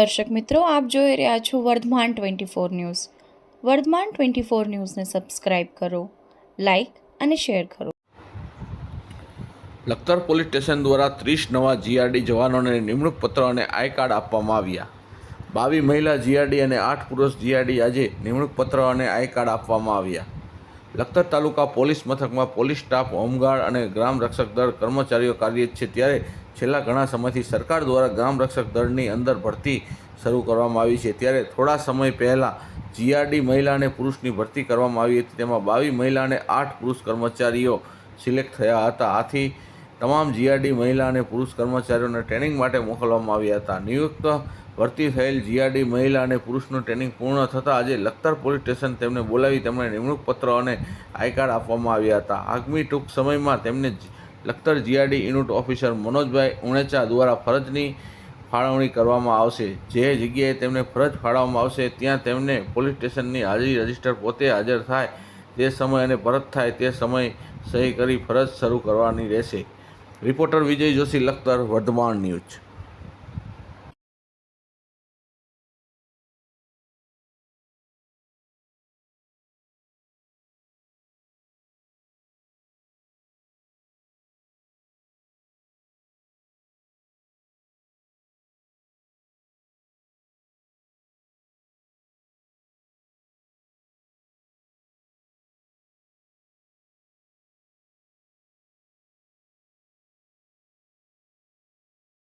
દર્શક મિત્રો, આપ જોઈ રહ્યા છો વર્ધમાન 24 ન્યૂઝ. વર્ધમાન 24 ન્યૂઝને સબસ્ક્રાઇબ કરો, લાઇક અને શેર કરો. લખતર પોલીસ સ્ટેશન દ્વારા 30 નવા જીઆરડી જવાનોને નિમણૂક પત્ર અને આઈ કાર્ડ આપવામાં આવ્યા. 22 મહિલા જીઆરડી અને 8 પુરુષ જીઆરડી આજે નિમણૂક પત્ર અને આઈ કાર્ડ આપવામાં આવ્યા. લખતર તાલુકા પોલીસ મથકમાં પોલીસ સ્ટાફ, હોમગાર્ડ અને ગ્રામ રક્ષક દળ કર્મચારીઓ કાર્યરત છે. ત્યારે છેલ્લા ઘણા સમયથી સરકાર દ્વારા ગ્રામ રક્ષક દળની અંદર ભરતી શરૂ કરવામાં આવી છે. ત્યારે થોડા સમય પહેલાં જીઆરડી મહિલા અને પુરુષની ભરતી કરવામાં આવી હતી. તેમાં 22 મહિલા અને 8 પુરુષ કર્મચારીઓ સિલેક્ટ થયા હતા. આથી તમામ જીઆરડી મહિલા અને પુરુષ કર્મચારીઓને ટ્રેનિંગ માટે મોકલવામાં આવ્યા હતા. નિયુક્ત ભરતી થયેલ જીઆરડી મહિલા અને પુરુષનું ટ્રેનિંગ પૂર્ણ થતાં આજે લખતર પોલીસ સ્ટેશન તેમને બોલાવી તેમને નિમણૂક પત્ર અને આઈ કાર્ડ આપવામાં આવ્યા હતા. આગામી ટૂંક સમયમાં તેમને લખતર જીઆરડી યુનિટ ઓફિસર મનોજભાઈ ઉણેચા દ્વારા ફરજની ફાળવણી કરવામાં આવશે. જે જગ્યાએ તેમને ફરજ ફાળવવામાં આવશે ત્યાં તેમને પોલીસ સ્ટેશનની હાજરી રજીસ્ટર પોતે હાજર થાય તે સમય અને પરત થાય તે સમય સહી કરી ફરજ શરૂ કરવાની રહેશે. રિપોર્ટર વિજય જોશી, લખતર, વર્ધમાન ન્યૂઝ.